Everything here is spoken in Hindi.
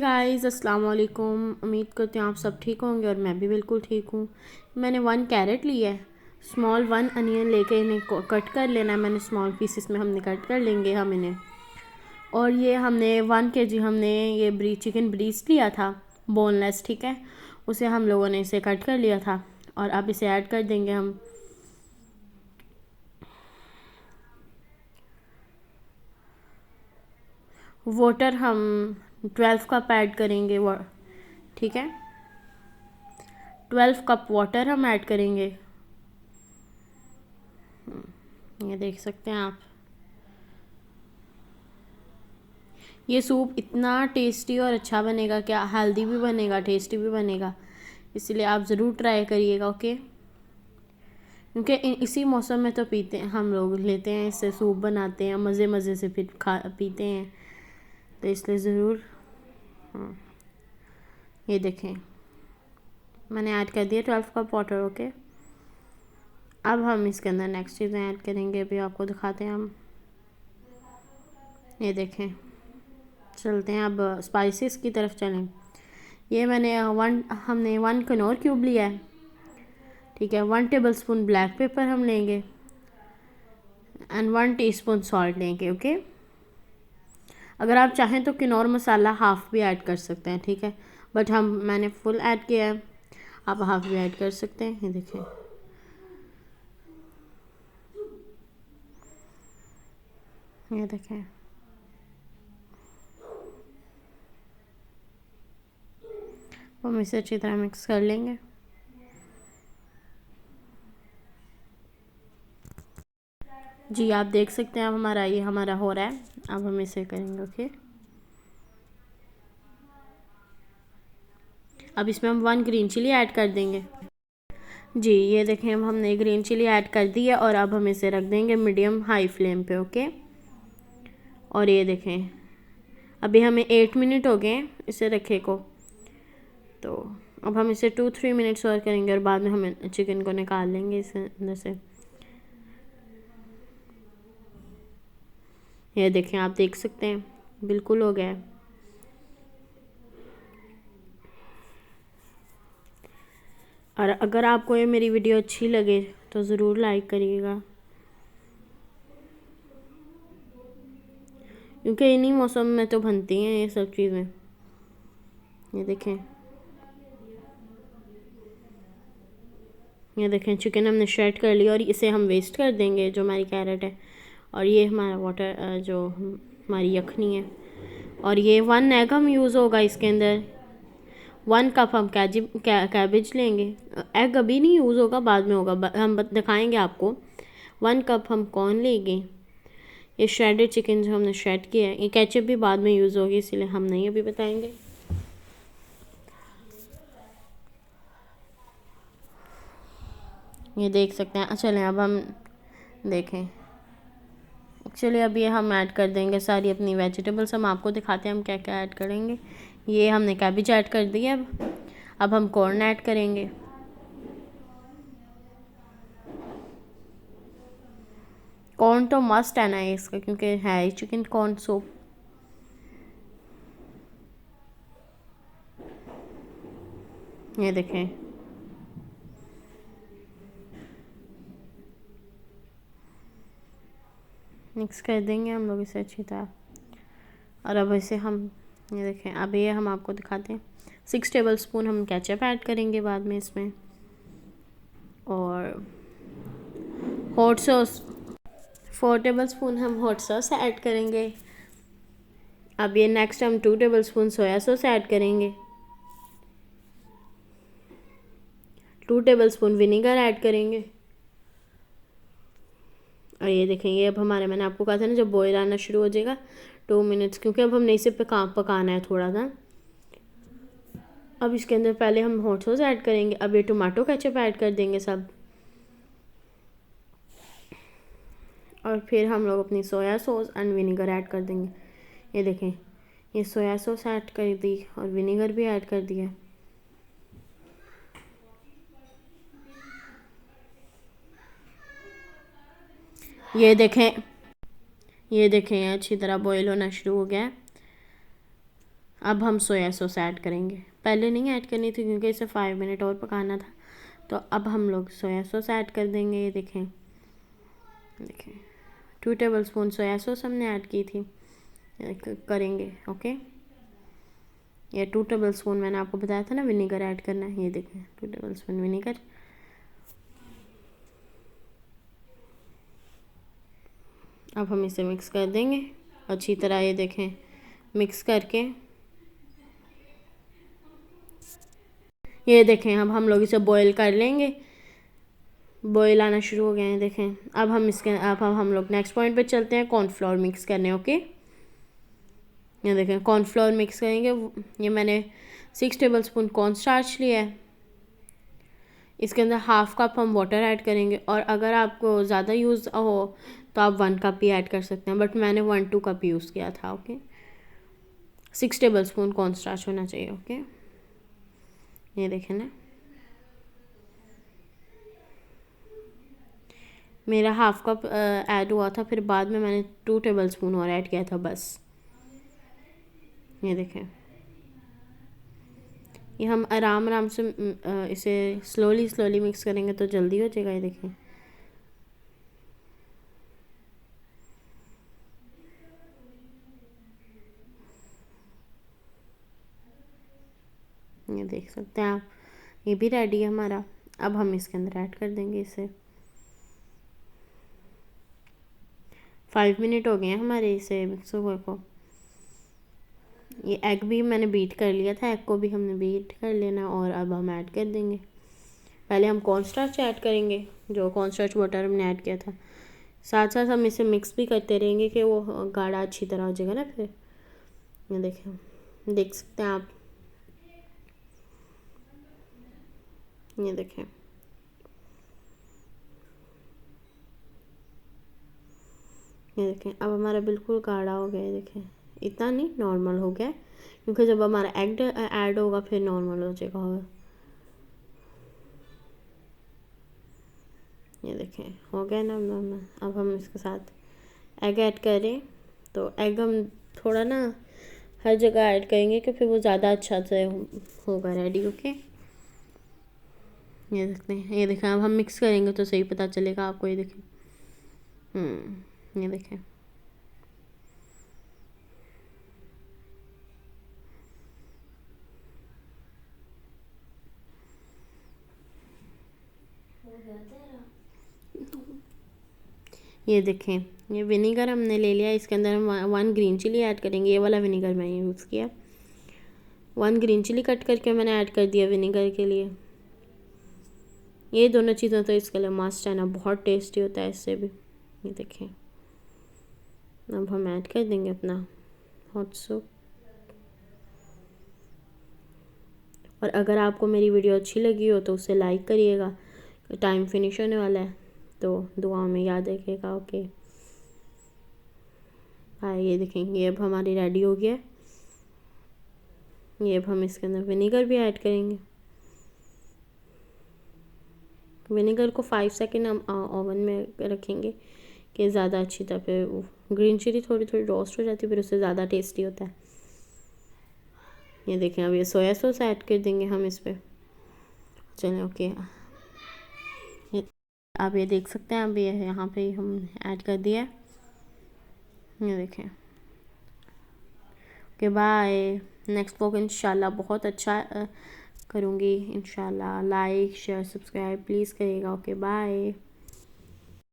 गाइस, अस्सलाम वालेकुम। उम्मीद करती हूँ आप सब ठीक होंगे और मैं भी बिल्कुल ठीक हूँ। मैंने 1 कैरेट लिया है। स्मॉल 1 अनियन लेके इन्हें कट कर लेना है। मैंने स्मॉल पीसेस में हमने कट कर लेंगे हम इन्हें। और ये हमने 1 kg हमने ये चिकन ब्रीस्ट लिया था, बोनलेस, ठीक है। उसे हम लोगों ने इसे कट कर लिया था और अब इसे ऐड कर देंगे हम। वाटर हम 12 कप ऐड करेंगे, वो ठीक है। 12 कप वाटर हम ऐड करेंगे। ये देख सकते हैं आप। ये सूप इतना टेस्टी और अच्छा बनेगा, क्या हेल्दी भी बनेगा, टेस्टी भी बनेगा। इसलिए आप ज़रूर ट्राई करिएगा, ओके। क्योंकि इसी मौसम में तो पीते हैं हम लोग, लेते हैं इससे सूप बनाते हैं, मज़े मज़े से फिर पीते हैं, तो इसलिए ज़रूर। ये देखें, मैंने ऐड कर दिया 12 कप वाटर, ओके। अब हम इसके अंदर नेक्स्ट चीज़ें ऐड करेंगे, अभी आपको दिखाते हैं हम। ये देखें, चलते हैं अब स्पाइसेस की तरफ चलें। ये हमने 1 कनौर क्यूब लिया है, ठीक है। 1 टेबलस्पून ब्लैक पेपर हम लेंगे एंड 1 टीस्पून सॉल्ट लेंगे, ओके। अगर आप चाहें तो किनौर मसाला हाफ़ भी ऐड कर सकते हैं, ठीक है। बट मैंने फुल ऐड किया है, आप हाफ़ भी ऐड कर सकते हैं। ये देखें, ये देखें, हम इसे अच्छी तरह मिक्स कर लेंगे। जी, आप देख सकते हैं अब हमारा हो रहा है। अब हम इसे करेंगे, ओके। अब इसमें हम 1 ग्रीन चिली ऐड कर देंगे। जी, ये देखें, अब हमने ग्रीन चिली ऐड कर दी है और अब हम इसे रख देंगे मीडियम हाई फ्लेम पे, ओके। और ये देखें, अभी हमें 8 मिनट हो गए इसे रखे को, तो अब हम इसे 2-3 मिनट्स और करेंगे और बाद में हम चिकन को निकाल लेंगे इस अंदर से। ये देखें, आप देख सकते हैं बिल्कुल हो गया है। और अगर आपको ये मेरी वीडियो अच्छी लगे तो ज़रूर लाइक करिएगा, क्योंकि इन्हीं मौसम में तो बनती हैं ये सब चीज़ें। ये देखें, ये देखें, चिकन हमने श्रेड कर लिया और इसे हम वेस्ट कर देंगे, जो हमारी कैरेट है। और ये हमारा वाटर, जो हमारी यखनी है। और ये 1 एग हम यूज़ होगा इसके अंदर। 1 कप हम कैबेज लेंगे। एग अभी नहीं यूज़ होगा, बाद में होगा, हम दिखाएंगे आपको। 1 कप हम कॉर्न लेंगे। ये श्रेडेड चिकन जो हमने श्रेड किया है, ये केचप भी बाद में यूज़ होगी, इसलिए हम नहीं अभी बताएंगे। ये देख सकते हैं। चलें अब हम देखें, चलिए अब ये हम ऐड कर देंगे सारी अपनी वेजिटेबल्स। हम आपको दिखाते हैं हम क्या क्या ऐड करेंगे। ये हमने कैबेज ऐड कर दी है। अब हम कॉर्न ऐड करेंगे। कॉर्न तो मस्ट है ना इसका, क्योंकि है ही चिकन कॉर्न सूप। ये देखें, मिक्स कर देंगे हम लोग इसे अच्छी तरह। और अब इसे हम, ये देखें, अब ये हम आपको दिखाते हैं। 6 टेबलस्पून हम केचप ऐड करेंगे बाद में इसमें। और हॉट सॉस 4 टेबलस्पून हम हॉट सॉस ऐड करेंगे। अब ये नेक्स्ट हम 2 टेबलस्पून सोया सॉस ऐड करेंगे। 2 टेबलस्पून विनीगर ऐड करेंगे। और ये देखें, ये अब हमारे, मैंने आपको कहा था ना, जब बॉयल आना शुरू हो जाएगा 2 मिनट्स, क्योंकि अब हमने इसे पकाना है थोड़ा सा। अब इसके अंदर पहले हम हॉट सॉस ऐड करेंगे। अब ये टमाटो केचप ऐड कर देंगे सब। और फिर हम लोग अपनी soya sauce and vinegar add कर देंगे। ये देखें, ये सोया सॉस ऐड कर दी और विनीगर भी ऐड कर दिया। ये देखें, ये देखें, अच्छी तरह बॉईल होना शुरू हो गया है। अब हम सोया सॉस ऐड करेंगे। पहले नहीं ऐड करनी थी क्योंकि इसे 5 मिनट और पकाना था। तो अब हम लोग सोया सॉस ऐड कर देंगे। ये देखें, देखें 2 टेबल स्पून सोया सॉस हमने ऐड की थी, करेंगे। ओके, ये 2 टेबल स्पून मैंने आपको बताया था ना विनेगर ऐड करना है। ये देखें 2 टेबल स्पून विनेगर। अब हम इसे मिक्स कर देंगे अच्छी तरह। ये देखें मिक्स करके, ये देखें अब हम लोग इसे बॉईल कर लेंगे। बॉईल आना शुरू हो गए हैं देखें। अब हम लोग नेक्स्ट पॉइंट पे चलते हैं, कॉर्नफ्लोर मिक्स करने। ओके, ये देखें कॉर्नफ्लोर मिक्स करेंगे। ये मैंने 6 टेबल स्पून कॉर्न स्टार्च लिया है। इसके अंदर हाफ कप हम वाटर ऐड करेंगे, और अगर आपको ज़्यादा यूज़ हो तो आप 1 कप ही ऐड कर सकते हैं, बट मैंने 1-2 कप यूज़ किया था। Okay, 6 table spoon corn starch होना चाहिए। ओके, ये देखें ना, मेरा हाफ कप ऐड हुआ था, फिर बाद में मैंने 2 टेबल स्पून और ऐड किया था बस। ये देखें, ये हम आराम आराम से इसे स्लोली स्लोली मिक्स करेंगे तो जल्दी हो जाएगा। ये देखें, ये देख सकते हैं आप, ये भी रेडी है हमारा। अब हम इसके अंदर ऐड कर देंगे इसे। 5 मिनट हो गए हैं हमारे इसे मिक्स हुए को। ये एग भी मैंने बीट कर लिया था, एग को भी हमने बीट कर लेना, और अब हम ऐड कर देंगे। पहले हम कॉर्न स्टार्च ऐड करेंगे, जो कॉर्न स्टार्च वाटर हमने ऐड किया था। साथ साथ हम इसे मिक्स भी करते रहेंगे कि वो गाढ़ा अच्छी तरह हो जाएगा ना। फिर ये देखें, देख सकते हैं आप, ये देखें, ये देखें अब हमारा बिल्कुल गाढ़ा हो गया है। देखें इतना नहीं, नॉर्मल हो गया, क्योंकि जब हमारा एग ऐड होगा फिर नॉर्मल हो जाएगा होगा। ये देखें हो गया ना नॉर्मल। अब हम इसके साथ एग ऐड करें, तो एग हम थोड़ा ना हर जगह ऐड करेंगे कि फिर वो ज़्यादा अच्छा से होगा रेडी। ओके, ये देखते हैं, ये देखें अब हम मिक्स करेंगे तो सही पता चलेगा आपको। ये देखें, ये देखें, ये देखें, ये विनेगर हमने ले लिया। इसके अंदर हम 1 ग्रीन चिली ऐड करेंगे। ये वाला विनेगर मैंने यूज़ किया, 1 ग्रीन चिली कट करके मैंने ऐड कर दिया विनेगर के लिए। ये दोनों चीज़ें तो इसके लिए मस्ट है ना, बहुत टेस्टी होता है इससे भी। ये देखें, अब हम ऐड कर देंगे अपना हॉट सूप। और अगर आपको मेरी वीडियो अच्छी लगी हो तो उसे लाइक करिएगा। टाइम फिनिश होने वाला है, तो दुआ में याद रखिएगा। Okay bye. ये देखें, ये अब हमारी रेडी हो गया। ये अब हम इसके अंदर विनेगर भी ऐड करेंगे। विनेगर को 5 सेकेंड हम ओवन में रखेंगे कि ज़्यादा अच्छी तरह, फिर ग्रीन चिली थोड़ी थोड़ी रोस्ट हो जाती है, फिर उससे ज़्यादा टेस्टी होता है। ये देखें, अब ये सोया सॉस ऐड कर देंगे हम इस पर। चलें ओके, आप ये देख सकते हैं, अब ये यहाँ पे हम ऐड कर दिया। ये देखें, ओके बाय। नेक्स्ट व्लॉग इंशाल्लाह बहुत अच्छा करूँगी इंशाल्लाह। लाइक शेयर सब्सक्राइब प्लीज़ करिएगा। Okay bye.